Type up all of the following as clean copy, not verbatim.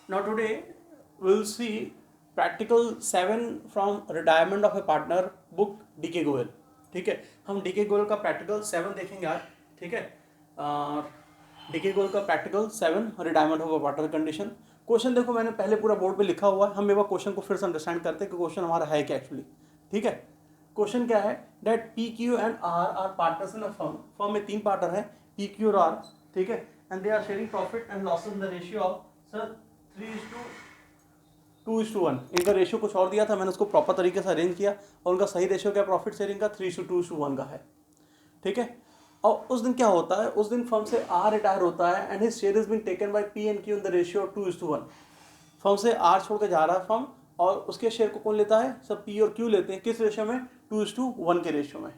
Now today we'll see practical 7 from retirement of a partner book DK Goyal. ठीक है, हम DK Goyal का practical 7 देखेंगे आज. ठीक है, डीके गोयल का practical 7 retirement of a partner condition. Question देखो मैंने पहले पूरा बोर्ड पे लिखा हुआ है, हम एक बार क्वेश्चन को फिर से अंडरस्टैंड करते हैं कि क्वेश्चन हमारा है क्या एक्चुअली. ठीक है, क्वेश्चन क्या है, date P Q and R partners in a firm. Firm में 3 पार्टनर हैं, पी क्यू और आर. ठीक है, and they are sharing profit and losses in the ratio of sir 3:2:1. इनका रेशियो कुछ और दिया था, मैंने उसको प्रॉपर तरीके से अरेंज किया और उनका सही रेशियो क्या प्रॉफिट शेयरिंग का 3:2:1 का है. ठीक है, और उस दिन क्या होता है, उस दिन फर्म से आर रिटायर होता है and his share is been taken by P and Q in the ratio of 2:1. Firm से आर छोड़ के जा रहा है फर्म, और उसके शेयर को कौन लेता है, सब पी और क्यू लेते हैं. किस रेशियो में, 2:1 के रेशियो में,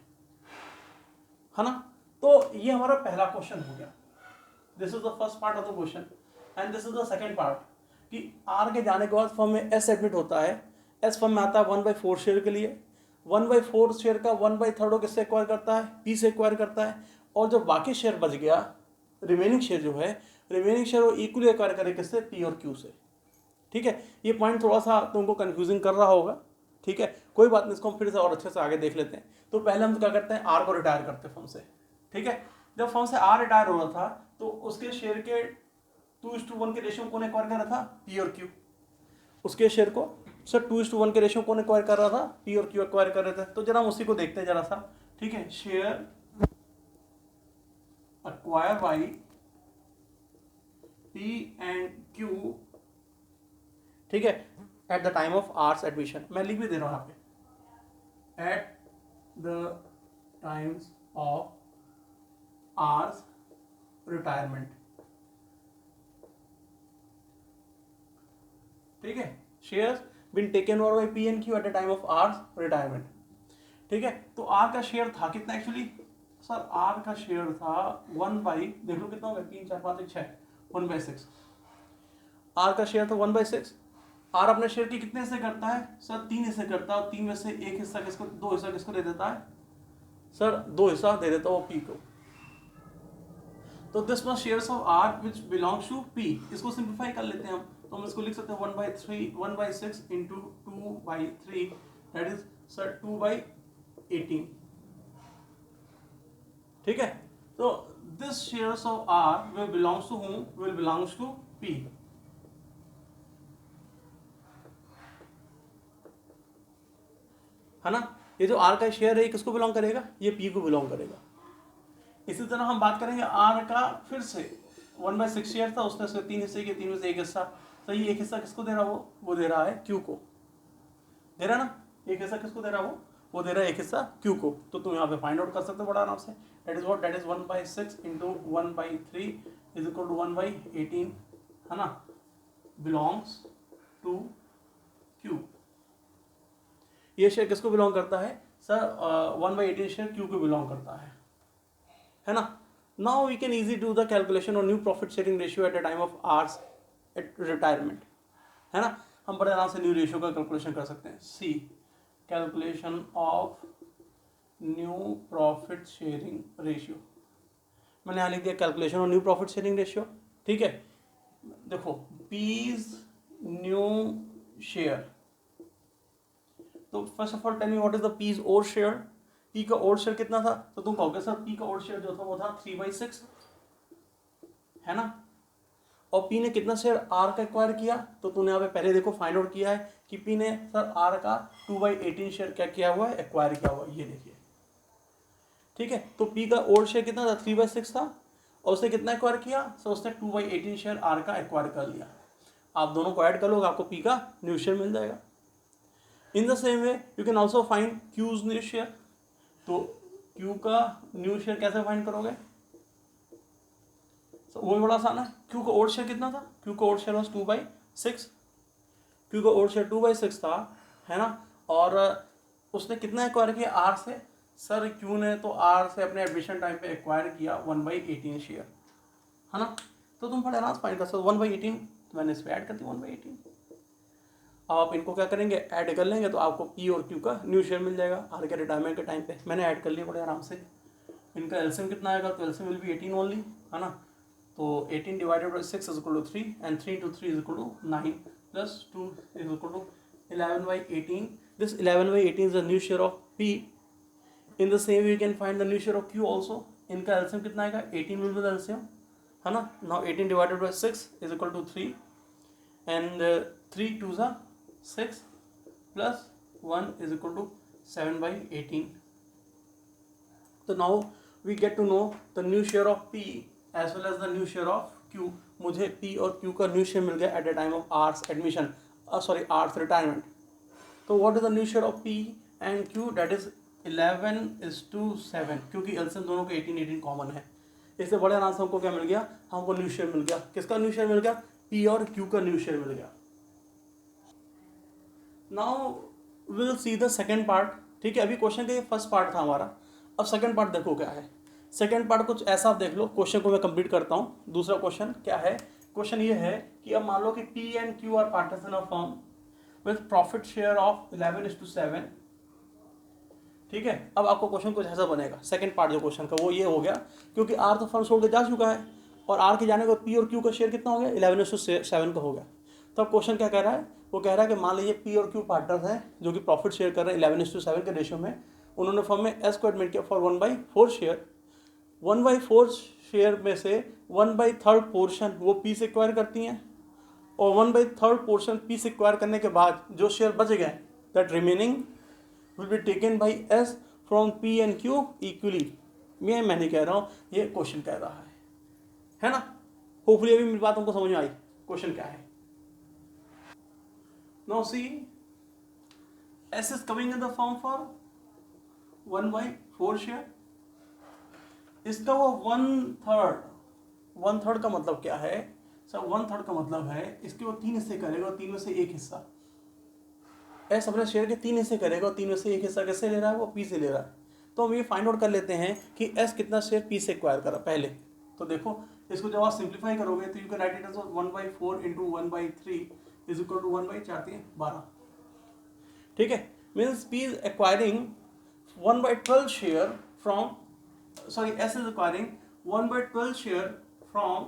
है ना. तो ये हमारा पहला क्वेश्चन हो गया. This is the first part of the question and this is the second part कि आर के जाने के बाद फर्म में एस एडमिट होता है. एस फर्म में आता है 1/4 शेयर के लिए. 1/4 शेयर का 1/3 किससे एक्वायर करता है, पी से एक्वायर करता है. और जो बाकी शेयर बच गया, रिमेनिंग शेयर जो है, रिमेनिंग शेयर वो इक्वली एक्वायर करे किससे, पी और क्यू से. ठीक है, ये पॉइंट थोड़ा सा तुमको कंफ्यूजिंग कर रहा होगा. ठीक है, कोई बात नहीं, इसको हम फिर से और अच्छे से आगे देख लेते हैं. तो पहले हम क्या करते हैं, आर को रिटायर करते हैं फर्म से. ठीक है, जब फर्म से आर रिटायर हो रहा था तो उसके शेयर के 2:1 के रेशियो कौन एक्वायर कर रहा था, पी और क्यू. उसके शेयर को सर 2:1 के रेशियो कौन एक्वायर कर रहा था, पी और क्यू एक्वायर कर रहे थे. तो जरा हम उसी को देखते हैं जरा सा. ठीक है, share acquire by P and Q. ठीक है, at the time of R's admission. मैं लिख भी दे रहा हूं यहाँ पे, at the times of R's retirement. ठीक है, shares been taken over by P and Q at the time of R's retirement. ठीक है, तो आर का शेयर था कितना एक्चुअली, सर आर का शेयर था 1/, देख लो कितना हो गया, 3 4 5 1 6, 1/6. आर का शेयर था 1/6. आर अपने शेयर के कितने हिस्से करता है, सर 3 हिस्से करता है, और 3 में से एक हिस्सा किसको, 2 हिस्सा किसको दे देता है, सर 2 हिस्सा दे देता है वो पी को. तो this was shares of R which belongs to P. इसको सिंप्लीफाई कर लेते हैं हम, तो हम इसको लिख सकते हैं 1/6 इंटू 2/3, दैट इज सर 2/18. ठीक है, तो this shares of R will belongs to whom, will belongs to P. है ना, ये जो आर का शेयर है ये किसको बिलोंग करेगा, ये पी को बिलोंग करेगा. इसी तरह हम बात करेंगे आर का, फिर से 1/6 शेयर था, उसने से 3 हिस्से किए, 3 में से एक हिस्सा. तो ये एक हिस्सा किसको दे रहा है, वो दे रहा है क्यू को. दे रहा है ना, एक हिस्सा किसको दे रहा है, वो दे रहा है एक हिस्सा क्यू को. तो तुम यहाँ पे फाइंड आउट कर सकते हो बड़ा आराम से. That is what, that is 1/6 into 1/3 is equal to 1/18. है ना, बिलोंग्स टू क्यू. ये शेयर किसको बिलोंग करता है, सर 1/18 शेयर क्यू को बिलोंग करता है ना. Now we can easy do the calculation on new profit sharing ratio at the time of R's at retirement. है ना, हम बड़े आराम से न्यू रेशियो का कैलकुलेशन कर सकते हैं. C calculation of new profit sharing ratio. मैंने यहाँ लिख दिया calculation of new profit sharing ratio. ठीक है, देखो पीज न्यू शेयर. तो first of all tell me what is the P's old share. P का ओल्ड शेयर कितना था, तो तुम कहोगे सर पी का ओल्ड शेयर जो था वो था 3/6, है ना. और पी ने कितना शेयर आर का एक्वायर किया, तो तूने यहाँ पे पहले देखो फाइंड आउट किया है कि पी ने सर आर का 2/18 शेयर क्या किया हुआ है, एक्वायर किया हुआ है. ये देखिए, ठीक है, तो पी का ओल्ड शेयर कितना था, 3/6 था, और उसने कितना एक्वायर किया, सर उसने 2/18 शेयर आर का एक्वायर कर लिया. आप दोनों को ऐड कर लोगे, आपको पी का न्यू शेयर मिल जाएगा. In the same way you can also find Q's new share. तो क्यू का न्यू शेयर कैसे फाइंड करोगे, तो वो भी बड़ा आसान है. क्यू का ओल्ड शेयर कितना था, क्यू का ओल्ड शेयर वॉज 2/6. क्यू का ओल्ड शेयर 2/6 था, है ना. और उसने कितना एक्वायर किया आर से, सर क्यू ने तो आर से अपने एडमिशन टाइम पे एक्वायर किया 1/18 शेयर, है ना. तो तुम बड़े आराम से फाइंड कर सकते हो 1/18. मैंने इस पर ऐड कर दी 1/18. आप इनको क्या करेंगे, ऐड कर लेंगे, तो आपको पी और क्यू का न्यू शेयर मिल जाएगा आर के रिटायरमेंट के टाइम पे. मैंने ऐड कर लिया बड़े आराम से. इनका एलसीएम कितना आएगा, तो एलसीएम विल बी 18 ओनली, है ना. तो 18 divided by 6 is equal to 3 and 3 into 3 is equal to 9 plus 2 is equal to 11/18. This 11/18 is the new share of P. In the same way you can find the new share of Q also. इनका LCM कितना आएगा? 18 will be the LCM, है ना. Now 18 divided by 6 is equal to 3 and 3 2s are 6 plus 1 is equal to 7/18. So now we get to know the new share of P as well as the new share of Q. मुझे P और Q का new share मिल गया at the time of arts admission, arts retirement. तो what is the new share of P and Q? That is 11:7, क्योंकि LCM दोनों के 18 common है. इससे बड़े आराम से हमको क्या मिल गया? हमको न्यू शेयर मिल गया. किसका न्यू शेयर मिल गया? P और Q का न्यू शेयर मिल गया. Now will see the second part. ठीक है, अभी क्वेश्चन का ये फर्स्ट पार्ट था हमारा. अब सेकेंड पार्ट देखो क्या है. सेकेंड पार्ट कुछ ऐसा आप देख लो. क्वेश्चन को मैं कंप्लीट करता हूँ. दूसरा क्वेश्चन क्या है? क्वेश्चन ये है कि अब मान लो कि P and Q are partners in a firm with profit share of 11:7. ठीक है, अब आपको क्वेश्चन कुछ ऐसा बनेगा. सेकंड पार्ट जो क्वेश्चन का वो ये हो गया, क्योंकि आर तो फर्म छोड़ के जा चुका है और आर के जाने को P और Q का शेयर कितना हो गया? 11:7 का हो गया. तो अब क्वेश्चन क्या कह रहा है? वो कह रहा है कि मान लीजिए P और Q पार्टनर्स हैं जो कि प्रॉफिट शेयर कर रहे हैं 11:7 के रेशियो में. उन्होंने फर्म में एस को एडमिट किया फॉर 1/4 शेयर. 1/4 शेयर में से 1/3 पोर्शन वो P से एक्वायर करती हैं और 1/3 पोर्शन P से एक्वायर करने के बाद जो शेयर बच गए that remaining will be taken by S from P and Q equally. मैं नहीं कह रहा हूँ, ये क्वेश्चन कह रहा है ना. होपफुली अभी मेरी बात हमको समझ में आई. क्वेश्चन क्या है? Now see, S is coming in the form for 1/4 share. इसका वो 1/3 का मतलब क्या है? सर 1/3 का मतलब है इसके वो 3 हिस्से करेगा और 3 में से 1 हिस्सा एस अपने शेयर के 3 हिस्से करेगा और 3 में से 1 हिस्सा कैसे ले रहा है? वो P से ले रहा है. तो हम ये फाइंड आउट कर लेते हैं कि एस कितना शेयर P से एक्वायर करा पहले. तो देखो इसको जब आप सिंप्लीफाई करोगे तो you can write it as 1/4 into 1/3 is equal to 1/4 ठीक है. Means P is acquiring 1/12 share from S is acquiring 1/12 share from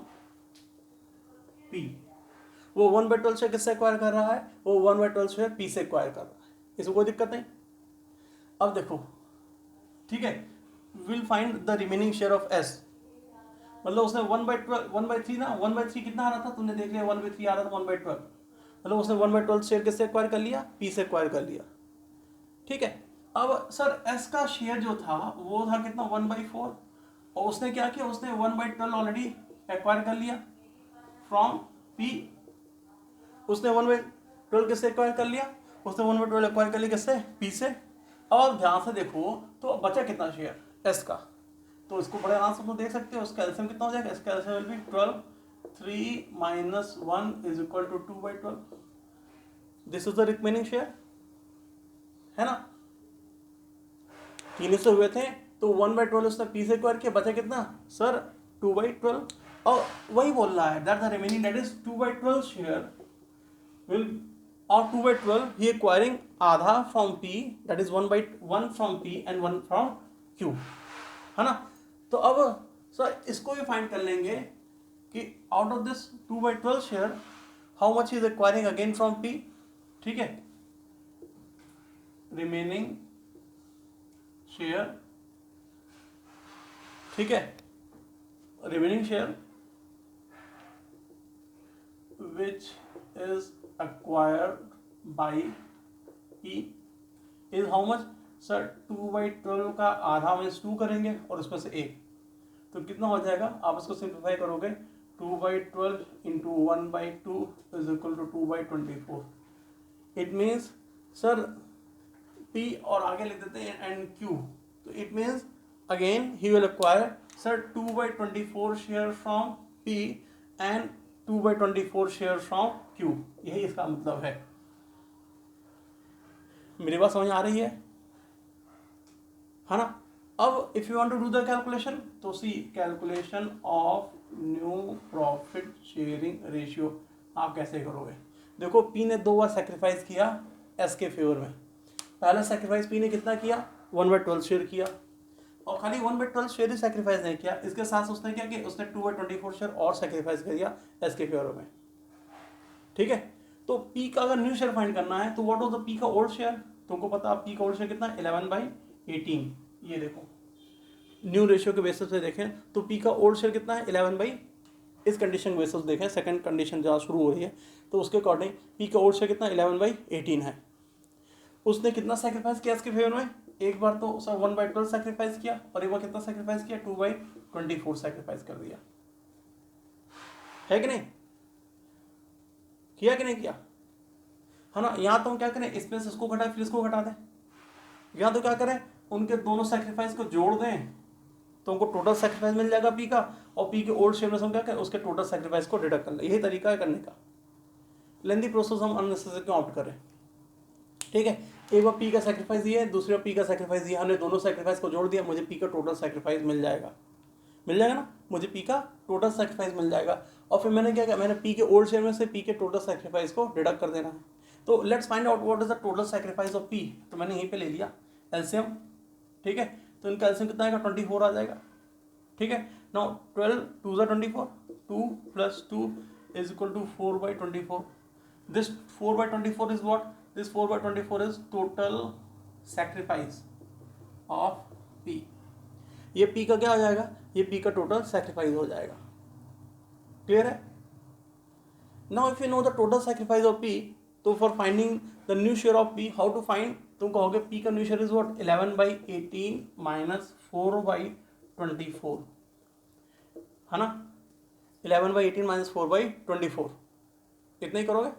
P. वो 1/12 शेयर किससे एक्वायर कर रहा है? वो 1/12 शेयर P से एक्वायर कर रहा है. इसमें कोई दिक्कत नहीं. अब देखो, ठीक है, will find the remaining share of S. मतलब उसने 1/3 ना, 1/3 कितना आ रहा था? तुमने देख लिया 1/3 आ रहा था 1/12. मतलब उसने 1/12 शेयर किससे एक्वायर कर लिया? P से एक्वायर कर लिया. ठीक है. अब सर S का शेयर जो था वो था कितना? 1/4. और उसने क्या किया? उसने 1/12 ऑलरेडी एक्वायर कर लिया फ्रॉम P. उसने 1/12 किससे एक्वायर कर लिया? उसने 1/12 एक्वायर कर लिया किससे? P से. और ध्यान से देखो तो बचा कितना शेयर? S का. तो इसको बड़े आराम से तुम देख सकते हो. उसका एलसीएम कितना हो जाएगा? इसका LCM will B 12. 3 minus 1 is equal to 2/12. This is the remaining share, है ना. 3 हिस्से हुए थे तो 1/12 उसने P से एक्वायर किया. बचा कितना सर? 2/12. और वही बोल रहा है that the remaining that is 2/12 share will or 2/12 he acquiring आधा from P, that is 1/1 from P and 1 from Q, है ना. तो अब सर इसको भी फाइंड कर लेंगे कि out of this 2/12 share how much he is acquiring again from P. ठीक है, remaining share, ठीक है, remaining share which is acquired by P is how much? Sir 2/12 का आधा मीन्स 2 करेंगे और उसमें से 1, तो कितना हो जाएगा? आप इसको सिंप्लीफाई करोगे 2/12 into 1/2 is equal to 2/24. It means sir P और आगे लिख देते हैं एंड Q. तो it means again he will acquire sir 2/24 share from P and 2/24 share from Q. यही इसका मतलब है. मेरी बात समझ आ रही है ना. अब if you want to do the calculation तो C calculation of new profit sharing ratio आप कैसे करोगे? देखो P ने 2 बार सेक्रीफाइस किया S के फेवर में. पहला सेक्रीफाइस P ने कितना किया? 1/12 शेयर किया. और खाली 1/12 शेयर ही सेक्रीफाइस नहीं किया, इसके साथ उसने क्या किया, उसने 2/24 शेयर और सेक्रीफाइस कर दिया एस के फेवर में। ठीक है, तो पी का अगर न्यू शेयर फाइंड करना है तो व्हाट वाज द पी का ओल्ड शेयर, तुमको पता पी का ओल्ड शेयर कितना, 11/18। ये देखो न्यू रेशियो के बेसिस पे देखें तो पी का ओल्ड शेयर कितना है, 11 इस कंडीशन के बेसिस देखें, सेकंड कंडीशन जहाँ शुरू हो रही है तो उसके अकॉर्डिंग पी का ओल्ड शेयर कितना 11/18 है। उसने कितना सेक्रीफाइस किया इसके फेवर में, एक बार तो सर 1/12 सेक्रीफाइस किया और एक बार कितना सेक्रीफाइस किया, 2/24 सेक्रीफाइस कर दिया, है कि नहीं, किया कि नहीं किया, है ना। यहाँ तो हम क्या करें, इसमें से इसको घटाए फिर इसको घटा दें, या तो क्या करें उनके दोनों सेक्रीफाइस को जोड़ दें तो उनको टोटल सेक्रीफाइस मिल जाएगा पी का, और पी के ओल्ड शेयर में हम क्या करें उसके टोटल सेक्रीफाइस को डिडक्ट कर लें। यही तरीका है करने का, लेंदी प्रोसेस हम अननेसेसरी क्यों ऑप्ट करें। ठीक है, एक बार पी का सेक्रीफाइस दिया है, दूसरी बार पी का सेक्रीफाइस दिया, हमने दोनों सेक्रीफाइस को जोड़ दिया, मुझे पी का टोटल सेक्रीफाइस मिल जाएगा, मिल जाएगा ना, मुझे पी का टोटल सेक्रीफाइस मिल जाएगा। और फिर मैंने क्या किया, मैंने पी के ओल्ड शेयर में से पी के टोटल सेक्रीफाइस को डिडक्ट कर देना है। तो let's find out what is the total sacrifice of P, तो मैंने यहीं पे ले लिया एलसीएम। ठीक है, तो इनका एलसीएम कितना आएगा, 24 आ जाएगा। ठीक है, नाउ 12 2 ज़ा 24, 2 + 2 is equal to 4/24। This 4/24 is what, this 4/24 is total sacrifice of P. ये पी का क्या हो जाएगा, ये पी का टोटल सेक्रीफाइस हो जाएगा। क्लियर है। Now if you know the total sacrifice of P, तो for finding the new share of P how to find, तुम कहोगे पी का new share is what, 11/18 minus 4/24, है ना, 11/18 माइनस 4/24, इतना ही करोगे।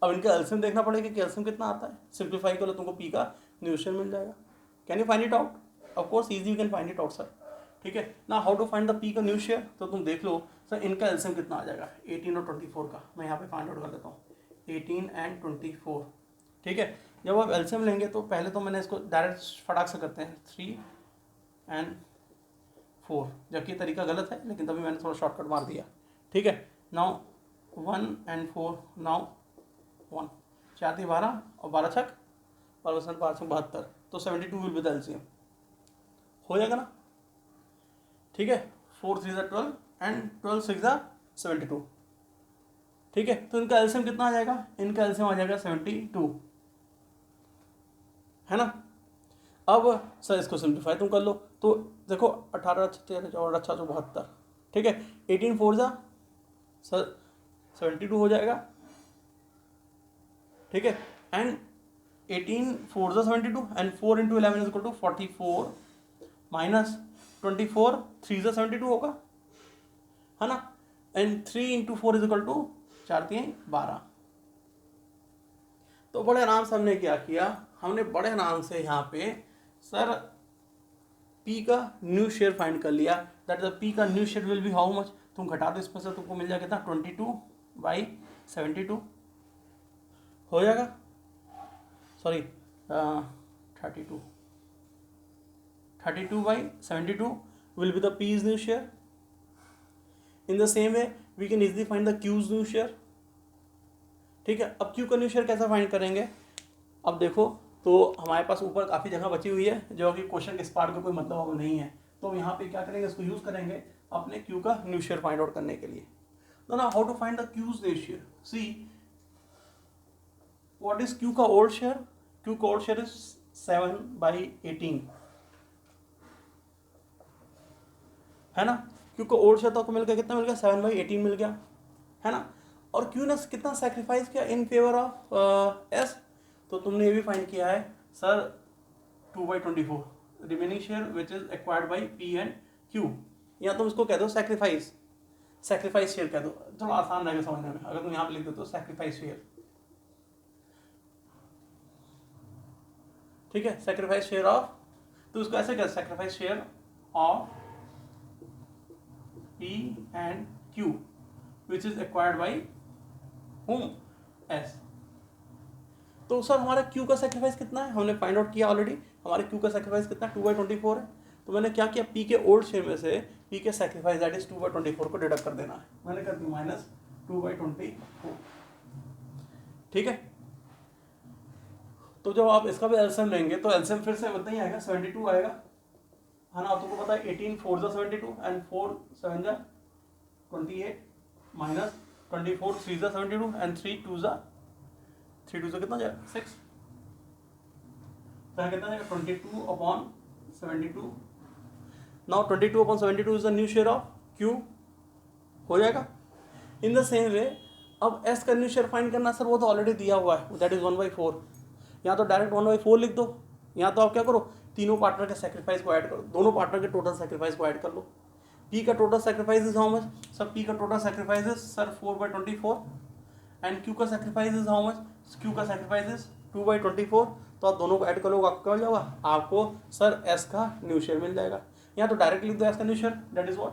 अब इनका एलसीएम देखना पड़ेगा कि एलसीएम कितना आता है, सिंप्लीफाई करो तुमको पी का न्यू शेयर मिल जाएगा। Can you find it out, of course easy you can find it out sir. ठीक है ना, how to find the P का न्यू शेयर, तो तुम देख लो सर इनका एलसीएम कितना आ जाएगा 18 और 24 का, मैं यहाँ पे फाइंड आउट कर देता हूँ 18 एंड 24। ठीक है, जब आप एलसीएम लेंगे तो पहले तो मैंने इसको डायरेक्ट फटाक से करते हैं 3 एंड 4, जबकि तरीका गलत है लेकिन तभी मैंने थोड़ा शॉर्टकट मार दिया। ठीक है, नाउ 1 एंड 4, नाउ 1, 4 × 12 और 12 × 72, तो 72 विल बी द एलसीएम, हो जाएगा ना। ठीक है, 4 × 3 = 12 एंड 12 × 6 = 72। ठीक है, तो इनका एलसीएम कितना आ जाएगा, इनका एलसीएम आ जाएगा 72, है ना। अब सर इसको सिंप्लीफाई तुम कर लो, तो देखो 18 13 और अच्छा 72। ठीक है, 18 4 ज़ा सर 72 हो जाएगा। ठीक है, एंड 18 4 ज़ा 72 and 4 × 11 is equal to 44 minus 24 3 ज़ा 72 होगा, है ना, एंड 3 × 4 इज इक्वल टू 4 × 3 12। तो बड़े आराम से हमने क्या किया, हमने बड़े आराम से यहाँ पे सर पी का न्यू शेयर फाइंड कर लिया, दैट द पी का new share will be how much, तुम घटा दो इसमें से तुमको मिल जाएगा कितना, 22/72 हो जाएगा, sorry 32/72 will be the P's new share. In the same way we can easily find the Q's new share. ठीक है, अब Q का न्यू शेयर कैसे फाइंड करेंगे, अब देखो तो हमारे पास ऊपर काफ़ी जगह बची हुई है जो कि क्वेश्चन के इस पार्ट का कोई मतलब अब नहीं है, तो यहाँ पे क्या करेंगे, इसको यूज़ करेंगे अपने Q का न्यू शेयर फाइंड आउट करने के लिए। तो ना how to find the Q's new share, see what is Q का ओल्ड शेयर, Q का ओल्ड शेयर इज 7/18, है ना। Q का ओल्ड शेयर तो आपको मिल गया, कितना मिल गया, 7/18 मिल गया, है ना। और Q ने कितना सेक्रीफाइस किया इन फेवर ऑफ S, तो तुमने ये भी फाइंड किया है sir 2/24 remaining share which is acquired by P and Q, या तुम इसको कह दो सेक्रीफाइस शेयर कह दो, थोड़ा आसान रहेगा समझने में, अगर तुम यहाँ पे लिख दो तो सेक्रीफाइस शेयर। ठीक है, सेक्रीफाइस शेयर ऑफ, तो इसको ऐसे कह, sacrifice share of P and Q which is acquired by whom, S। तो सर हमारा Q का सेक्रीफाइस कितना है, हमने फाइंड आउट किया ऑलरेडी, हमारे Q का सेक्रीफाइस कितना, 2/24 है। तो मैंने क्या किया, P के ओल्ड शेयर में से P के सेक्रीफाइस दैट इज 2/24 को डिडक्ट कर देना है, मैंने कर दिया -2/24। ठीक है, तो जब आप इसका भी एलसीएम लेंगे तो एलसीएम फिर से उतना ही आएगा, 72 आएगा, है ना, तुमको पता है 18 4 जा 72 एंड 4 7 जा 28 माइनस 24 3 जा 72 एंड 3 2 जा कितना जाएगा 6, तो कितना जाएगा 22 upon 72। Now 22 upon 72 is the new share of Q, हो जाएगा। इन द सेम वे अब S का न्यू शेयर फाइंड करना सर, वो तो ऑलरेडी दिया हुआ है, दैट इज 1/4। यहाँ तो डायरेक्ट 1/4 लिख दो, यहाँ तो आप क्या करो, तीनों पार्टनर के सेक्रीफाइस को ऐड करो, दोनों पार्टनर के टोटल सेक्रीफाइस को ऐड कर लो। P का total sacrifice is how much sir, P का total sacrifice is sir 4/24 and Q का sacrifice is how much, Q का सेक्रीफाइस इज 2/24। तो आप दोनों को ऐड करोगे, आपको क्या हो जाएगा, आपको सर S का न्यू शेयर मिल जाएगा। यहाँ तो डायरेक्ट लिख दो S का new share, that is what,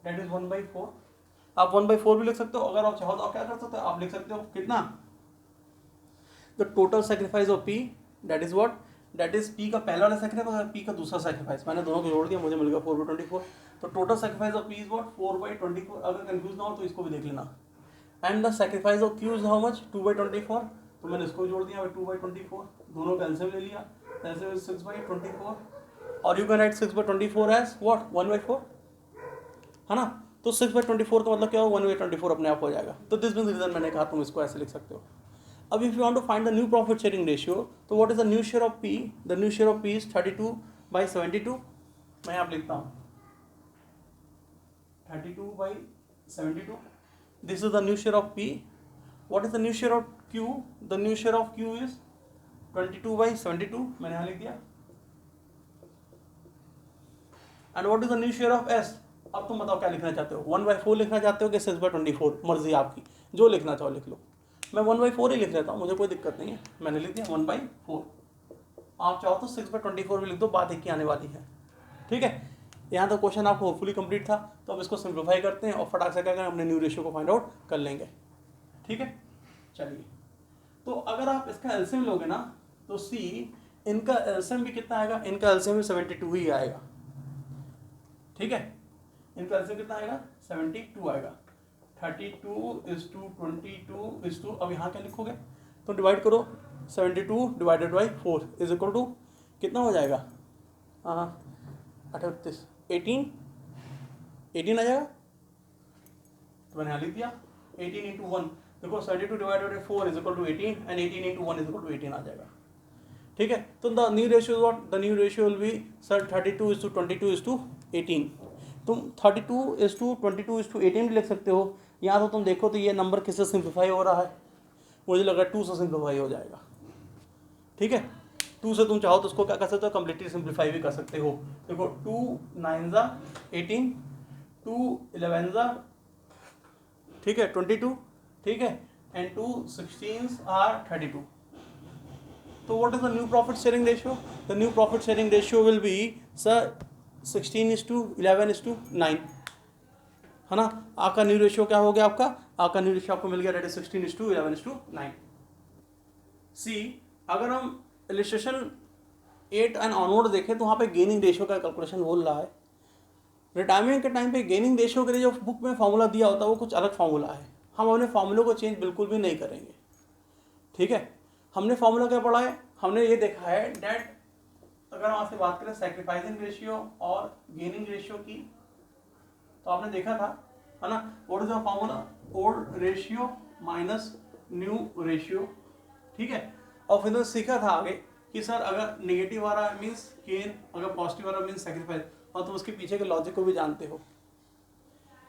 that is 1/4। आप 1/4 भी लिख सकते हो, अगर आप चाहो तो आप क्या कर सकते हो, आप लिख सकते हो कितना, the total sacrifice of P, that is what, that is P का पहला वाला सेक्रीफाइस, P का दूसरा सेक्रीफाइस, मैंने दोनों को जोड़ दिया, मुझे मिल गया 4/24। तो total sacrifice of P is what 4/24। अगर कंफ्यूज ना हो तो इसको भी देख लेना। And the sacrifice of Q is how much 2/24, तो मैंने इसको जोड़ दिया 2/24, दोनों का एलसीएम ले लिया, एलसीएम इज 6/24 और you can write 6/24 as what 1/4, है ना। तो 6/24 का मतलब क्या हो, 1/24 अपने आप हो जाएगा। तो दिस मीन्स रीजन मैंने कहा तुम इसको ऐसे लिख सकते हो। अब if you want to find the new profit sharing ratio, तो what is the new share of P, the new share of P is 32/72। मैं यहाँ लिखता हूँ 32/72, this is the new share of P। What is the new share of Q, the new share of Q is 22/72, मैंने यहाँ लिख दिया। And what is the new share of S, अब तुम बताओ क्या लिखना चाहते हो, 1/4 लिखना चाहते हो कि 6/24, मर्जी आपकी, जो लिखना चाहो लिख लो। मैं 1/4 ही लिख लेता हूँ, मुझे कोई दिक्कत नहीं है, मैंने लिख दिया 1/4। आप चाहो तो 6/24 भी लिख दो, बात एक ही आने वाली है, ठीक है। यहाँ तो क्वेश्चन आपको होपफुली कंप्लीट था, तो अब इसको सिंप्लीफाई करते हैं और फटाक से क्या करें, अपने न्यू रेशियो को फाइंड आउट कर लेंगे, ठीक है। चलिए, तो अगर आप इसका एलसीएम लोगे ना, तो C इनका एलसीएम भी कितना आएगा, इनका एलसीएम भी 72 ही आएगा, ठीक है। इनका एलसीएम कितना आएगा 72 आएगा। 32:22 अब यहाँ क्या लिखोगे, तो डिवाइड करो, 72 divided by 4 is equal to कितना हो जाएगा, 38 18 आ जाएगा। तो मैंने यहाँ लिख दिया 18 इंटू 1, देखो 72 divided by 4 is equal to 18 and 18 into 1 is equal to 18 आ जाएगा, ठीक है। तो the new ratio what, the new ratio will be sir 32:22:18। तुम 32:22:18 भी लिख सकते हो। यहाँ तो तुम देखो तो ये नंबर किससे सिंप्लीफाई हो रहा है, मुझे लग रहा है 2 से सिंप्लीफाई हो जाएगा, ठीक है। 2 से तुम चाहो तो उसको क्या कर सकते हो, कम्प्लीटली सिंप्लीफाई भी कर सकते हो। देखो 2 9 जा 18, 2 11 जा, ठीक है 22, ठीक है, एंड 2 16 आर 32। तो what is the new profit sharing ratio, the new profit sharing ratio will be sir 16:11:9, है ना। आपका न्यू रेशियो क्या हो गया, आपका न्यू रेशियो आपको मिल गया, दैट इज 16:11:9। सी अगर हम इलस्ट्रेशन 8 एंड ऑनवर्ड देखें तो वहाँ पे गेनिंग रेशियो का कैलकुलेशन बोल रहा है। रिटायरमेंट के टाइम पे गेनिंग रेशियो के लिए जो बुक में फॉर्मूला दिया होता है वो कुछ अलग फॉर्मूला है, हम अपने फॉर्मूलों को चेंज बिल्कुल भी नहीं करेंगे, ठीक है। हमने फॉर्मूला क्या पढ़ा है, हमने ये देखा है डेट, अगर हम आपसे बात करें सैक्रिफाइसिंग रेशियो और गेनिंग रेशियो की, तो आपने देखा था, है ना, what is the formula, old ratio minus new ratio, ठीक है। और फिर सीखा था आगे कि सर अगर नेगेटिव आ रहा है मीन्स गेन, अगर पॉजिटिव आ रहा है मीन्स सैक्रिफाइस, और तुम उसके पीछे के लॉजिक को भी जानते हो,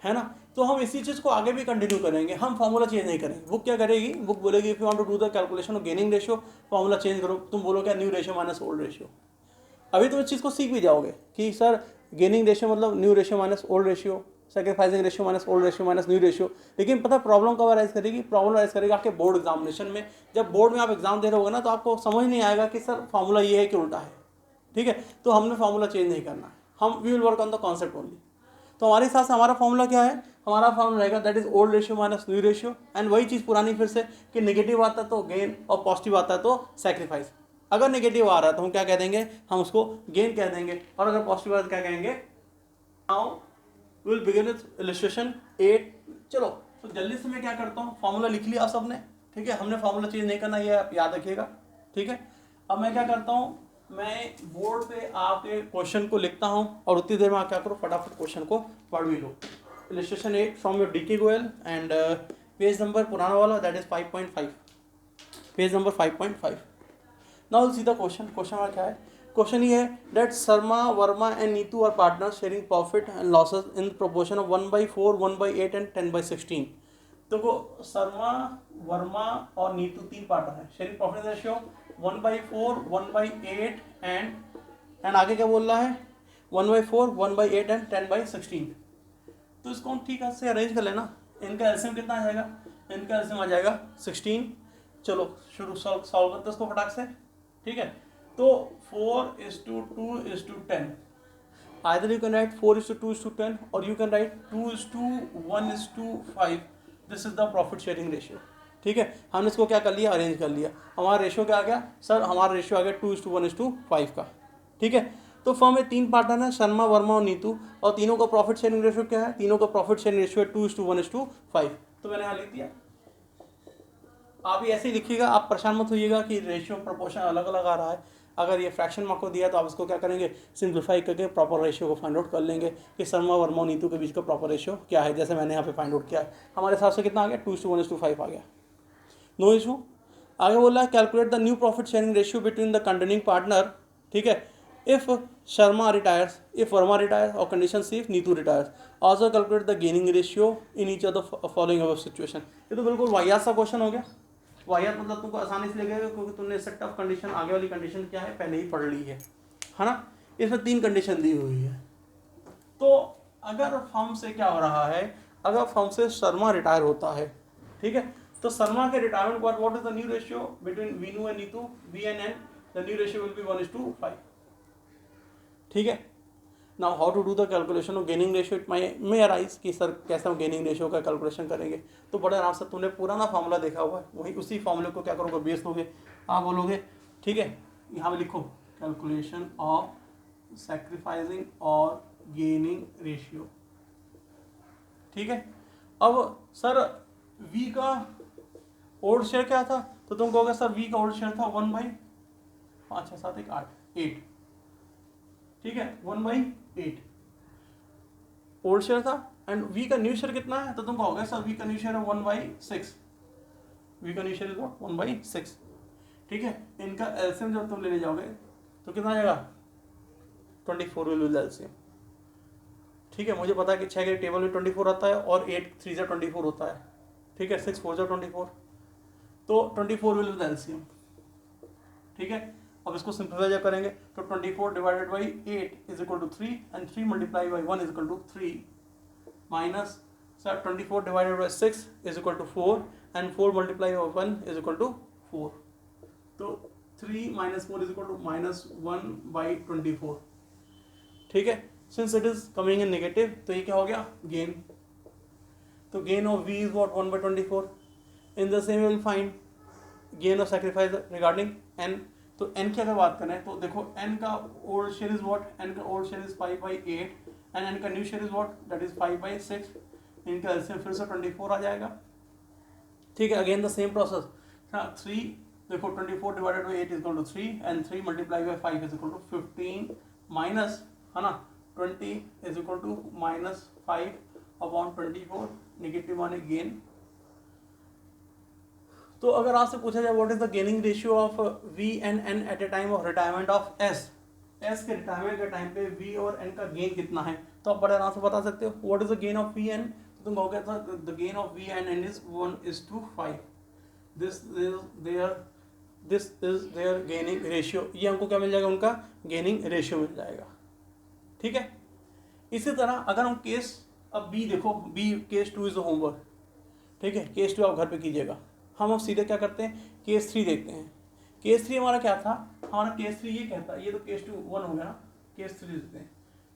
है ना। तो हम इसी चीज़ को आगे भी कंटिन्यू करेंगे, हम फॉर्मूला चेंज नहीं करेंगे। बुक क्या करेगी, बुक बोलेगी if you want to do the calculation of gaining ratio, formula change करो, तुम बोलो क्या new ratio minus old ratio. अभी तुम इस चीज़ को सीख भी जाओगे कि सर गेनिंग रेशियो मतलब new ratio minus old ratio, sacrificing ratio minus old ratio minus new ratio. लेकिन पता प्रॉब्लम कब अराइज करेगी, प्रॉब्लम अराइज करेगी आपके बोर्ड एग्जामिनेशन में। जब बोर्ड में आप एग्जाम दे रहे होगे ना, तो आपको समझ नहीं आएगा कि सर फॉर्मूला ये है कि उल्टा है, ठीक है। तो हमने फॉर्मूला चेंज नहीं करना है, हम we will work on the concept only. तो हमारे हिसाब से हमारा फॉर्मूला क्या है, हमारा फॉर्मूला रहेगा that is old ratio minus new ratio, and वही चीज़ पुरानी फिर से कि नेगेटिव आता है तो गेन और पॉजिटिव आता है तो सैक्रिफाइस। अगर नेगेटिव आ रहा है तो हम क्या कह देंगे, हम उसको गेन कह देंगे, और अगर पॉजिटिव आ रहा है तो क्या कहेंगे। Now we will begin with illustration 8। चलो तो जल्दी से मैं क्या करता हूँ, फॉर्मूला लिख लिया आप सबने, ठीक है। हमने फॉर्मूला चेंज नहीं करना, ये आप याद रखिएगा, ठीक है। अब मैं क्या करता हूँ, मैं बोर्ड पे आपके क्वेश्चन को लिखता हूँ और उतनी देर में आप क्या करो, फटाफट क्वेश्चन को पढ़ भी लो। Illustration 8 from your DK Goyal and page number पुराना वाला that is 5.5, page number 5.5। Now see the question. Question में क्या है? क्वेश्चन ये है that Sharma Verma and Neetu are partners sharing profit and losses in proportion of 1/4, 1/8 and 10/16। तो वो शर्मा वर्मा और नीतू तीन पार्टनर हैं, शेयरिंग प्रॉफिट रेशियो 1/4, 1/8 एंड आगे क्या बोल रहा है? 1/4, 1/8 एंड 10/16। तो इसको हम ठीक से अरेंज कर लेना। इनका एलसीएम कितना आ जाएगा? इनका एलसीएम आ जाएगा 16। चलो शुरू सॉल्व करते हैं इसको फटाक से, ठीक है। तो 4:2:10, either you can write 4:2:10 or you can write 2:1:5. This is the profit sharing ratio, ठीक है। हमने इसको क्या कर लिया? अरेंज कर लिया। हमारा रेशियो क्या आ गया सर? हमारा रेशियो आ गया 2:1:5 का, ठीक है। तो फर्म में तीन पार्टनर है, शर्मा वर्मा और नीतू, और तीनों का प्रॉफिट शेयरिंग रेशियो क्या है? तीनों का प्रॉफिट शेयरिंग रेशियो है 2:1:5। तो मैंने यहाँ लिख दिया। आप ही ऐसे ही लिखिएगा, आप परेशान मत होइएगा कि रेशियो प्रोपोर्शन अलग अलग आ रहा है। अगर ये फ्रैक्शन में आपको दिया तो आप इसको क्या करेंगे? सिंप्लीफाई करके प्रॉपर रेशियो को फाइंड आउट कर लेंगे कि शर्मा वर्मा और नीतू के बीच का प्रॉपर रेशियो क्या है। जैसे मैंने यहाँ पे फाइंड आउट किया है, हमारे हिसाब से कितना आ गया? 2:1:5 आ गया। No issue. आगे बोल रहा है calculate the new profit sharing ratio between the containing partner, ठीक है। If Sharma retires, if Verma retires, और condition C if Neetu retires, also calculate the gaining ratio in each of the following above situation. ये तो बिल्कुल वाहियात सा क्वेश्चन हो गया। वाहियात मतलब तुमको आसानी से लगेगा क्योंकि तुमने इससे टफ कंडीशन, आगे वाली कंडीशन क्या है पहले ही पढ़ ली है ना। इसमें तीन कंडीशन दी हुई है। तो अगर फर्म से क्या हो रहा है? अगर फर्म से शर्मा रिटायर होता है, ठीक है, तो शर्मा के रिटायरमेंट पर what is the new ratio between Veenu and Neetu, V and N? The new ratio will be 1:5, ठीक है। Now how to do the calculation of gaining ratio? It may arise कि सर कैसे हम गेनिंग रेशियो का calculation करेंगे। तो बड़े आराम से, तुमने पुराना फॉर्मूला देखा हुआ है, वही उसी फॉर्मूले को क्या करोगे? बेस लोगे, आप बोलोगे, ठीक है। यहाँ पे लिखो कैलकुलेशन ऑफ सैक्रिफाइसिंग और गेनिंग रेशियो, ठीक है। अब सर वी का ओल्ड शेयर क्या था? तो तुम कहोगे सर वी का ओल्ड शेयर था 1/5, 6, 7, 1, 8, 8, ठीक है, 1/8 ओल्ड शेयर था। एंड वी का न्यू शेयर कितना है? तो तुम कहोगे सर वी का न्यू शेयर है 1/6, वी का न्यू शेयर इज 1/6, ठीक है। इनका एलसीएम जब तुम लेने जाओगे तो कितना आ जाएगा? 24 विल बी एलसीएम, ठीक है। मुझे पता है कि 6 के टेबल में 24 आता है और 8 3 से 24 होता है, ठीक है। 6 4 24, तो 24 विल बी एलसीएम, ठीक है। अब इसको सिंप्लीफाई जब करेंगे तो 24 divided by 8 is equal to 3 and 3 multiply by 1 is equal to 3 minus sir 24 divided by 6 is equal to 4 and 4 multiply by 1 is equal to 4। तो 3 माइनस 4 इज इक्वल टू -1/24, ठीक है। Since it is coming in negative तो ये क्या हो गया? Gain. तो gain of v is what? 1/24। In the same way will find gain of sacrifice regarding n। तो n की अगर बात करें तो देखो n का old share is what? n का old share is 5/8 and n का new share is what? That is 5/6। इनका एलसीएम फिर से 24 आ जाएगा, ठीक है। Again the same process. 3 देखो 24 divided by 8 is equal to 3 and 3 multiply by 5 is equal to 15 minus, है ना, 20 इज इक्वल टू -5/24, नेगेटिव माने गेन। तो अगर आपसे पूछा जाए what is the gaining ratio of V and N at a time of retirement of S, S के retirement के टाइम पे वी और एन का गेन कितना है, तो आप बड़े आराम से बता सकते हो। What is the gain of V N? तुम कहोगे the gain of V and N is 1:5। This is their gaining ratio. ये हमको क्या मिल जाएगा? उनका गेनिंग रेशियो मिल जाएगा, ठीक है। इसी तरह अगर हम केस, अब बी देखो, B case 2 is the homework, ठीक है। केस 2 आप घर पे कीजिएगा। हम अब सीधे क्या करते हैं? केस 3 देखते हैं। केस 3 हमारा क्या था? हमारा केस 3 ये कहता है, ये तो केस 2 1 हो गया ना, केस 3 देखते हैं।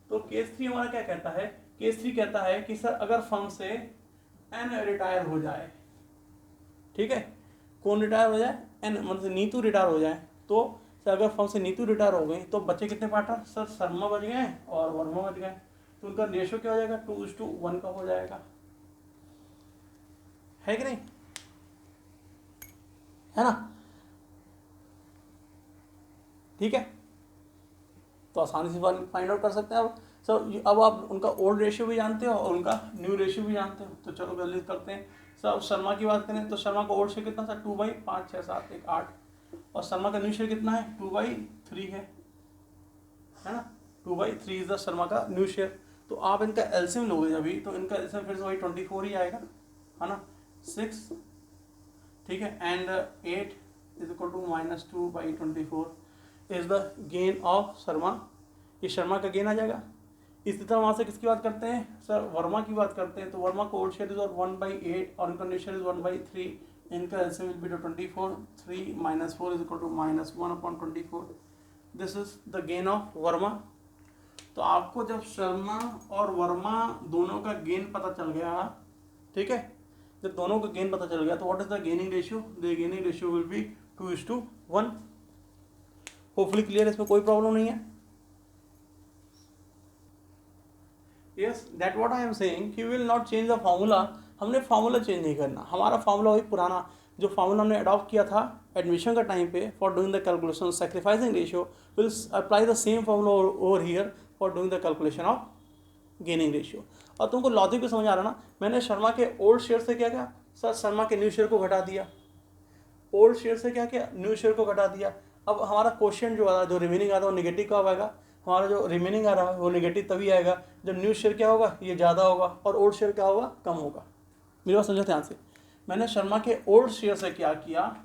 तो केस 3 हमारा क्या कहता है? केस 3 कहता है कि सर अगर फर्म से एन रिटायर हो जाए, ठीक है, कौन रिटायर हो जाए? एन मतलब नीतू रिटायर हो जाए। तो सर अगर फर्म से नीतू रिटायर हो गई तो बच्चे कितने पार्टनर? सर शर्मा बच गए और वर्मा बच गए। तो उनका रेशियो क्या हो जाएगा? 2:1 का हो जाएगा, है कि नहीं? है ना, ठीक है। तो आसानी से फाइंड आउट कर सकते हैं। अब आप उनका ओल्ड रेशियो भी जानते हो और उनका न्यू रेशियो भी जानते हो। तो चलो जल्दी करते हैं। सर शर्मा की बात करें तो शर्मा का ओल्ड शेयर कितना था, 2/5 6 7 1 8, और शर्मा का न्यू शेयर कितना है, 2/3 है ना। 2/3 इज द शर्मा का न्यू शेयर। तो आप इनका एलसीएम लोगे अभी, तो इनका एलसीएम फिर से वही 24 ही आएगा, है ना। 6, ठीक है, and 8 is equal to -2/24 is the gain of Sharma. ये शर्मा का गेन आ जाएगा। इसी तरह वहाँ से किसकी बात करते हैं सर, वर्मा की बात करते हैं। तो वर्मा का ओल्ड शेयर इज 1/8 और इनका न्यू शेयर इज 1/3। इनका LCM will be 24, 3 - 4 is equal to -1/24। This is the gain of Verma. तो आपको जब शर्मा और वर्मा दोनों का गेन पता चल गया, ठीक है, जब दोनों का गेन पता चल गया, तो what is the gaining ratio, the gaining ratio will B 2:1। Hopefully clear, इसमें कोई प्रॉब्लम नहीं है। Yes, that what I am saying, he will not change the formula. हमने फार्मूला चेंज नहीं करना, हमारा फार्मूला वही पुराना जो फार्मूला हमने अडॉप्ट किया था एडमिशन का टाइम पे for doing the calculation sacrificing ratio, will apply the same formula over here for doing the calculation of gaining ratio. और तुमको लॉजिक भी समझ आ रहा ना। मैंने शर्मा के ओल्ड शेयर से क्या किया सर, शर्मा के न्यू शेयर को घटा दिया। ओल्ड शेयर से क्या किया, न्यू शेयर को घटा दिया। अब हमारा क्वेश्चन जो आ रहा है, जो रिमेनिंग आ रहा है वो निगेटिव कब आएगा, हमारा जो रिमेनिंग आ रहा है वो निगेटिव तभी आएगा जब न्यू शेयर क्या होगा, ये ज़्यादा होगा, और ओल्ड शेयर क्या होगा, कम होगा। मेरी बात समझो ध्यान से। मैंने शर्मा के ओल्ड शेयर से क्या किया,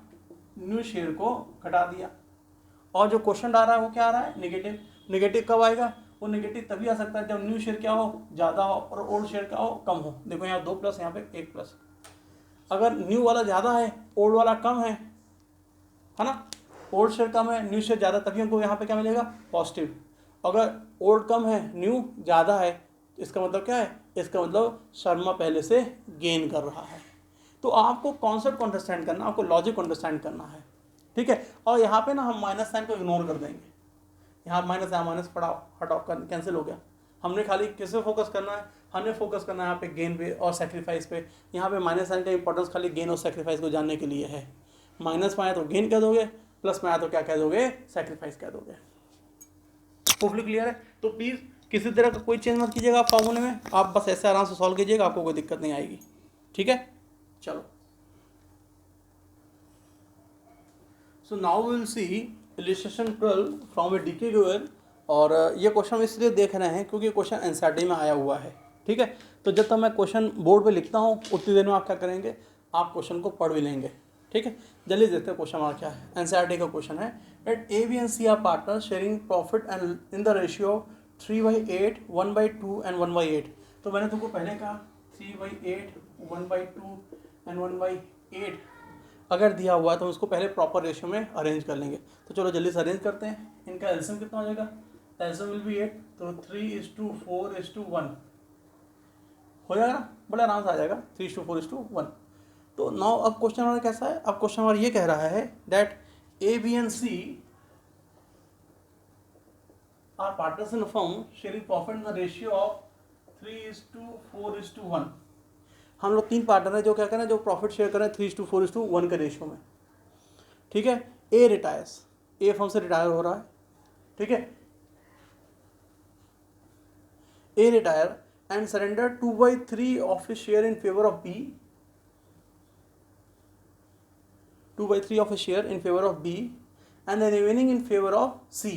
न्यू शेयर को घटा दिया, और जो क्वेश्चन आ रहा है वो क्या आ रहा है, निगेटिव। निगेटिव कब आएगा, वो निगेटिव तभी आ सकता है जब न्यू शेयर क्या हो, ज़्यादा हो, और ओल्ड शेयर क्या हो, कम हो। देखो यहाँ 2 प्लस, यहाँ पे 1 प्लस। अगर न्यू वाला ज़्यादा है, ओल्ड वाला कम है ना, ओल्ड शेयर कम है, न्यू शेयर ज़्यादा, तभी हमको यहाँ पे क्या मिलेगा, पॉजिटिव। अगर ओल्ड कम है, न्यू ज़्यादा है, इसका मतलब क्या है, इसका मतलब शर्मा पहले से गेन कर रहा है। तो आपको कॉन्सेप्ट को अंडरस्टैंड करना, आपको लॉजिक को अंडरस्टैंड करना है, ठीक है। और यहाँ पे ना हम माइनस साइन को इग्नोर कर देंगे। यहाँ माइनस, यहाँ माइनस पढ़ाओ, हटाओ, कैंसिल हो गया। हमने खाली किस पे फोकस करना है, हमने फोकस करना है यहाँ पे गेन पे और सेक्रीफाइस पे। यहाँ पे माइनस साइन का इंपॉर्टेंस खाली गेन और सेक्रीफाइस को जानने के लिए है। माइनस में आया तो गेन कह दोगे, प्लस में आया तो क्या कह दोगे, सेक्रीफाइस कह दोगे। होपफुली क्लियर है। तो प्लीज़ किसी तरह का कोई चेंज मत कीजिएगा फॉर्मूले में, आप बस ऐसे आराम से सॉल्व कीजिएगा, आपको कोई दिक्कत नहीं आएगी, ठीक है। चलो, so now will see illustration 12 from a DK given. और ये क्वेश्चन इसलिए देख रहे हैं क्योंकि क्वेश्चन एनसीईआरटी में आया हुआ है, ठीक है। तो जब तक मैं क्वेश्चन बोर्ड पे लिखता हूँ उतनी देर में आप क्या करेंगे, आप क्वेश्चन को पढ़ भी लेंगे, ठीक है। जल्दी देखते हैं क्वेश्चन हमारा क्या है। एनसीईआरटी का क्वेश्चन है that A B and C are partner sharing profit and in the ratio 3/8, 1/2 एंड 1/8। तो मैंने तुमको पहले कहा 3/8, 1/2 एंड 1/8 अगर दिया हुआ है तो उसको पहले प्रॉपर रेशियो में अरेंज कर लेंगे। तो चलो जल्दी से अरेंज करते हैं। इनका एलसीएम कितना हो जाएगा, एलसीएम विल बी 8, तो 3:4:1 हो जाएगा ना, बड़ा आराम से आ जाएगा, 3:4:1। तो नाउ अब क्वेश्चन हमारा कैसा है, अब क्वेश्चन हमारा ये कह रहा है that A B and C are partners in a firm sharing profit in the ratio of 3:4:1। हम लोग 3 पार्टनर हैं जो क्या करें, जो प्रॉफिट शेयर करें 3:4:1 के रेशियो में, ठीक है। ए रिटायर्स, ए फर्म से रिटायर हो रहा है, ठीक है। A retire and surrender 2/3 of his share in favour of B, 2/3 of a share in favor of B and the remaining in favor of C,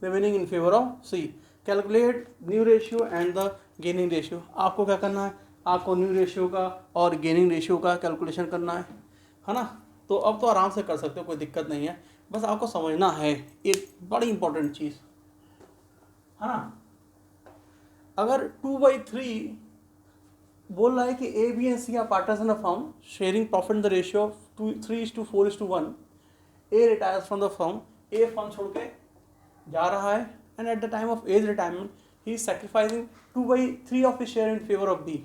remaining in favor of C. Calculate new ratio and the gaining ratio. आपको क्या करना है, आपको new ratio का और gaining ratio का calculation करना है ना। तो अब तो आराम से कर सकते हो, कोई दिक्कत नहीं है, बस आपको समझना है एक बड़ी इंपॉर्टेंट चीज़, है ना। अगर 2/3 बोल रहा है कि A B and C are partners in a firm sharing profit in the ratio of 3:4:1। A retires from the firm, A firm छोड़ के जा रहा है and at the time of as retirement he is sacrificing 2/3 of his share in favour of B.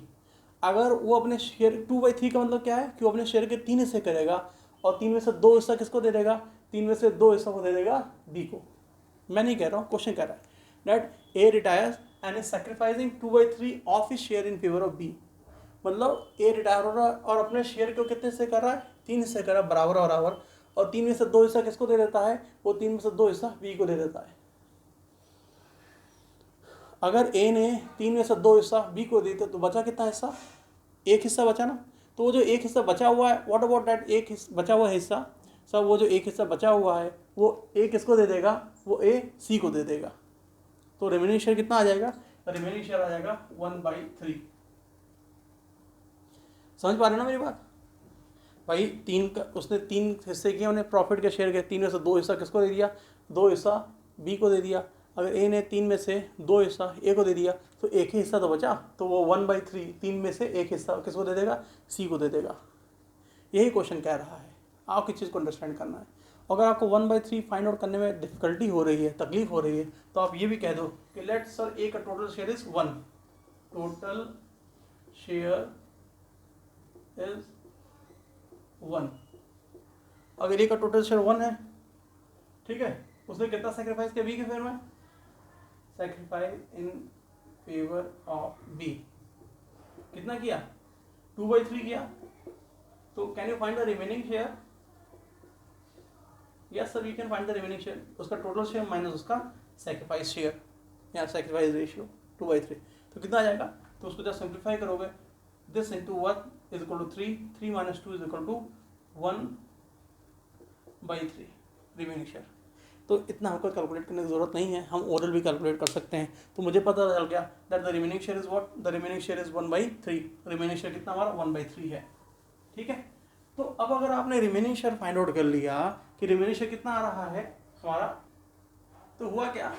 अगर वो अपने share 2/3 का मतलब क्या है कि वो अपने शेयर के 3 हिस्से करेगा और 3 में से 2 हिस्सा किसको दे देगा, 3 में से 2 हिस्सा को दे देगा बी को। मैं नहीं कह रहा हूँ, क्वेश्चन कह रहा है that A retires and is sacrificing 2/3 of his share in favour of B. मतलब ए रिटायर हो रहा है और अपने शेयर को कितने हिस्से कर रहा है, 3 हिस्से कर रहा है, बराबर बराबर, और 3 में से 2 हिस्सा किसको दे देता है, वो 3 में से 2 हिस्सा बी को दे देता है। अगर ए ने 3 में से 2 हिस्सा बी को देते तो बचा कितना हिस्सा, एक हिस्सा बचा ना। तो वो जो एक हिस्सा बचा हुआ है, व्हाट अबाउट दैट एक बचा हुआ हिस्सा, सब वो जो एक हिस्सा बचा हुआ है वो ए किसको दे देगा, वो ए सी को दे देगा। तो रिमेनिंग शेयर कितना आ जाएगा, रिमेनिंग शेयर आ जाएगा 1/3। समझ पा रहे हो ना मेरी बात भाई। उसने 3 हिस्से किए, उन्हें प्रॉफिट के शेयर के, 3 में से 2 हिस्सा किसको दे दिया, 2 हिस्सा बी को दे दिया। अगर ए ने 3 में से 2 हिस्सा ए को दे दिया तो एक ही हिस्सा तो बचा, तो वो 1/3 3 में से एक हिस्सा किसको दे देगा, सी को दे देगा। यही क्वेश्चन कह रहा है, आपको इस चीज़ को अंडरस्टैंड करना है। अगर आपको 1/3 फाइंड आउट करने में डिफिकल्टी हो रही है, तकलीफ हो रही है, तो आप ये भी कह दो कि लेट सर ए का total share is 1, total share is 1। अगर ए का टोटल शेयर 1 है, ठीक है, उसने कितना सेक्रीफाइस किया बी के फेवर में, sacrifice in favour of B कितना किया, 2/3 किया। तो can you find the remaining share, yes sir we can find the remaining share, उसका टोटल शेयर माइनस उसका सेक्रीफाइस शेयर या सेक्रीफाइस रेशियो 2/3। तो कितना आ जाएगा, तो उसको जब सिंप्लीफाई करोगे, this into 1 is equal to 3, 3 minus 2 is equal to 1/3 remaining share. तो इतना हमको कैलकुलेट करने की जरूरत नहीं है, हम ओरल भी कैलकुलेट कर सकते हैं। तो मुझे पता चल गया that the remaining share is what, the remaining share is 1/3। Remaining share कितना हमारा 1/3 है, ठीक है। तो अब अगर आपने रिमेनिंग शेयर फाइंड आउट कर लिया कि रिमेनिंग शेयर कितना आ रहा है हमारा, तो हुआ क्या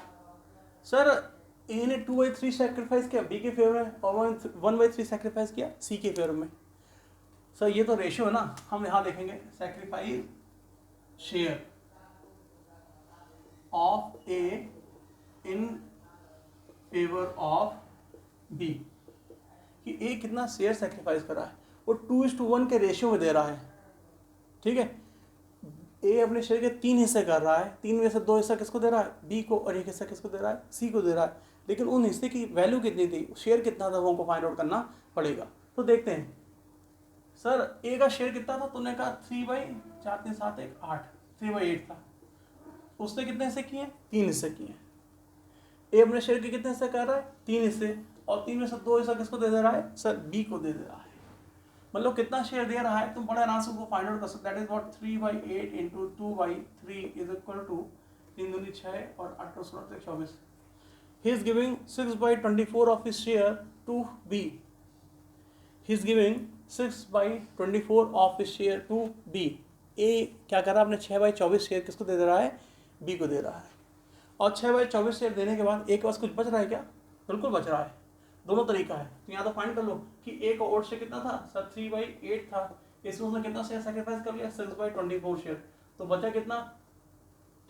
सर, ए ने 2/3 सेक्रीफाइस किया बी के फेवर में और 1/3 सेक्रीफाइस किया सी के फेवर में। सर ये तो रेशियो है ना, हम यहाँ देखेंगे sacrifice share of A in favour of B, कि ए कितना शेयर सेक्रीफाइस कर रहा है, वो 2:1 के रेशियो में दे रहा है, ठीक है। ए अपने शेयर के 3 हिस्से कर रहा है, 3 में से 2 हिस्सा किसको दे रहा है, बी को, और 1 हिस्सा किसको दे रहा है, सी को दे रहा है। लेकिन उन हिस्से की वैल्यू कितनी थी, शेयर कितना था, वो हमको फाइंड आउट करना पड़ेगा। तो देखते हैं सर ए का शेयर कितना था, तुमने कहा 3/4 3 7 1 8, 3/8 था। उसने कितने हिस्से किए, 3 हिस्से किए। ए अपने शेयर के कितने हिस्से कर रहा है, 3 हिस्से, और 3 में से 2 हिस्सा किसको दे रहा है, सर बी को दे रहा है। मतलब कितना शेयर दे रहा है, तुम बड़े आराम से उसको फाइंड आउट कर सकते, that is what 3/8 into 2/3 is equal to 3 दूनी 6 और 8 और 16 24। He is giving 6/24 of his share to B, he is giving 6/24 of his share to B. A क्या कर रहा है, अपने 6/24 शेयर किसको दे रहा है, बी को दे रहा है। और 6/24 शेयर देने के बाद ए के पास कुछ बच रहा है क्या, बिल्कुल बच रहा है। दोनों तरीका है, तो यहाँ तो फाइंड कर लो कि ए का ओड शेयर कितना था, सर 3/8 था, इसमें उसने कितना शेयर सेक्रीफाइस कर लिया, 6/24 शेयर, तो बचा कितना,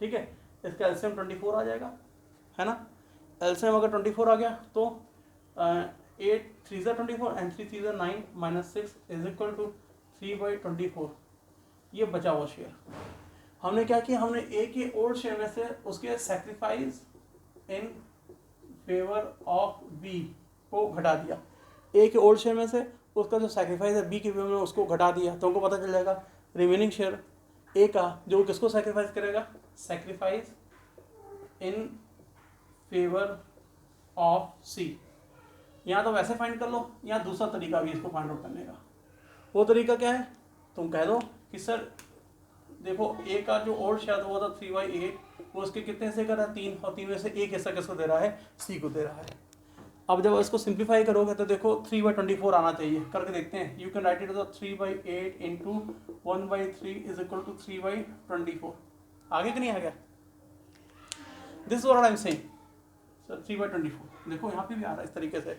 ठीक है। इसका एलसीएम 24 आ जाएगा, है ना। एलसीएम अगर 24 आ गया तो 8 3 24 and 3 3 9 minus 6 is equal to 3/24। ये बचा हुआ शेयर हमने क्या किया, हमने ए के ओल्ड शेयर में से उसके sacrifice in favour of B को घटा दिया, ए के ओल्ड शेयर में से उसका जो सेक्रीफाइस है बी के फेवर में उसको घटा दिया, तो हमको पता चल जाएगा रिमेनिंग शेयर ए का जो किसको सेक्रीफाइस करेगा, सेक्रीफाइस इन फेवर ऑफ सी। यहाँ तो वैसे फाइंड कर लो, यहाँ दूसरा तरीका भी इसको फाइंड आउट करने का। वो तरीका क्या है, तुम कह दो कि सर देखो ए का जो ओल्ड शेयर हुआ था 3/8, वो उसके कितने हिस्से कर रहा है, 3, और 3 में से एक हिस्सा किसको दे रहा है, सी को दे रहा है। अब जब इसको सिंप्लीफाई करोगे तो देखो 3/24 आना चाहिए, करके देखते हैं। You can write it as 3/8 into 1/3 is equal to 3/24। आगे कि नहीं आ गया, this what I am saying sir 3/24। देखो यहाँ पे भी आ रहा है इस तरीके से।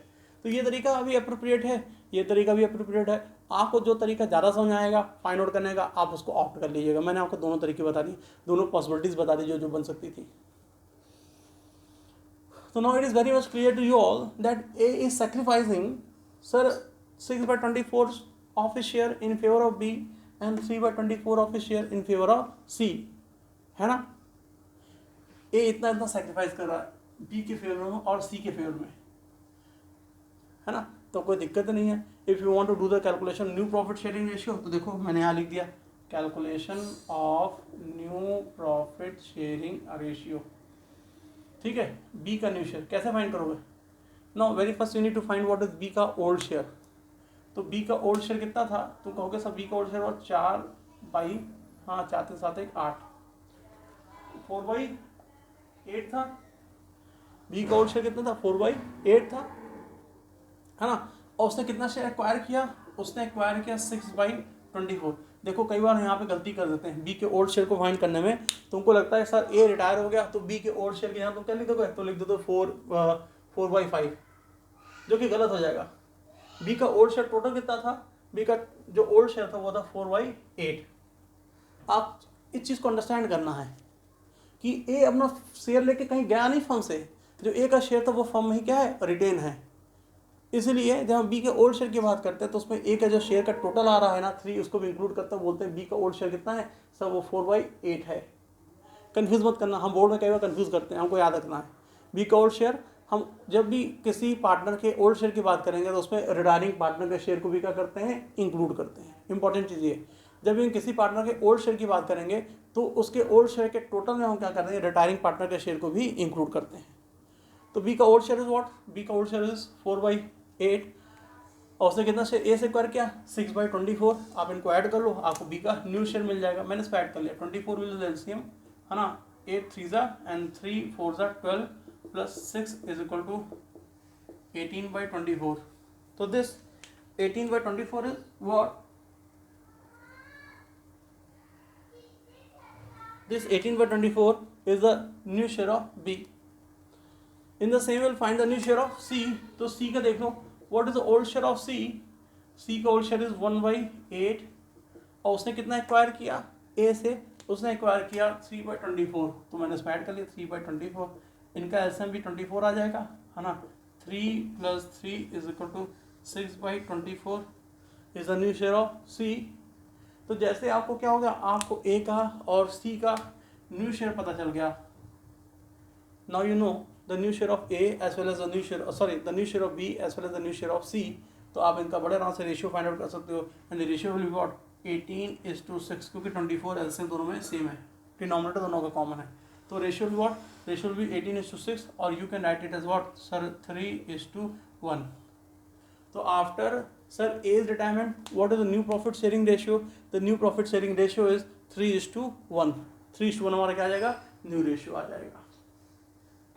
तो ये तरीका अभी अप्रोप्रिएट है, ये तरीका भी अप्रोप्रिएट है। आपको जो तरीका ज़्यादा समझ आएगा फाइंड आउट करने का, आप उसको ऑप्ट कर लीजिएगा। मैंने आपको दोनों तरीके बता दी, दोनों पॉसिबिलिटीज़ बता दी जो बन सकती थी। So now it is very much clear to you all that A is sacrificing, sir, 6/24 of his share in favor of B and 3/24 of his share in favor of C, है ना। A इतना sacrifice कर रहा है B के favour में और C के फेवर में, है ना। तो कोई दिक्कत नहीं है। If you want to do the calculation new profit sharing ratio, तो देखो मैंने यहाँ लिख दिया calculation of new profit sharing ratio. ठीक है, बी का न्यू शेयर कैसे फाइंड करोगे? No, very first you need to find what is B का ओल्ड शेयर। तो बी का ओल्ड शेयर कितना था? तुम कहोगे सर बी का ओल्ड शेयर और 4 बाई, हाँ 4 के साथ 1 8, 4/8 था। बी का ओल्ड शेयर कितना था? 4/8 था, है ना। और उसने कितना शेयर एक्वायर किया? उसने एक्वायर किया 6/24। देखो कई बार यहाँ पे गलती कर देते हैं बी के ओल्ड शेयर को फाइंड करने में। तुमको लगता है सर ए रिटायर हो गया तो बी के ओल्ड शेयर के यहाँ तुम क्या लिख दोगे? तो लिख दो 4/5, जो कि गलत हो जाएगा। बी का ओल्ड शेयर टोटल कितना था? बी का जो ओल्ड शेयर था वो था 4/8। आप इस चीज़ को अंडरस्टैंड करना है कि ए अपना शेयर लेके कहीं गया नहीं फर्म से। जो ए का शेयर था वो फर्म में ही क्या है? रिटेन है। इसलिए जब हम बी के ओल्ड शेयर की बात करते हैं तो उसमें ए का जो शेयर का टोटल आ रहा है ना 3, उसको भी इंक्लूड करते हैं। बोलते हैं बी का ओल्ड शेयर कितना है सर? वो 4/8 है। कंफ्यूज मत करना, हम बोर्ड में कई बार कंफ्यूज करते हैं, हमको याद रखना है बी का ओल्ड शेयर। हम जब भी किसी पार्टनर के ओल्ड शेयर की बात करेंगे तो उसमें रिटायरिंग पार्टनर के शेयर को भी क्या करते हैं? इंक्लूड करते हैं। इंपॉर्टेंट चीज़ ये, जब भी हम किसी पार्टनर के ओल्ड शेयर की बात करेंगे तो उसके ओल्ड शेयर के टोटल में हम क्या करते हैं? रिटायरिंग पार्टनर के शेयर को भी इंक्लूड करते हैं। तो बी का old share is what? B का ओल्ड शेयर इज 4/8। और उसने कितना शेयर ए से एक्वायर किया? 6/24। आप इनको ऐड कर लो, आपको बी का न्यू शेयर मिल जाएगा। मैंने इसको ऐड कर लिया। 24 विल एलसीएम, है ना। 8 3 and 3 4 12 plus 6 is equal to 18/24। तो this 18/24 is what? This 18/24 is the new share of B. In the same way, we'll find the new share of C. तो C का देख लो, what is the old share of C? C का old share is 1/8 और उसने कितना acquire किया? A से उसने एक्वायर किया 3/24। तो मैंने इसमें ऐड कर लिया 3/24। इनका एलसीएम भी 24 आ जाएगा, है ना। 3 + 3 is equal to 6/24 is the new share of C। तो जैसे आपको क्या हो गया? आपको ए का और सी का न्यू शेयर पता चल गया। Now you know the new share of A as well as the new share, sorry the new share of B as well as the new share of C. तो आप इनका बड़े आराम से रेशियो फाइंड आउट कर सकते हो। And the ratio will be what? 18:6, क्योंकि 24 एलसीएम दोनों में सेम है, डिनोमिनेटर दोनों का कॉमन है। तो ratio will what? Ratio will be 18:6 और you can write it as what sir? 3:1। तो after sir as retirement what is the new profit sharing ratio? The new profit sharing ratio is 3:1। 3:1 हमारा क्या आ जाएगा? New ratio आ जाएगा।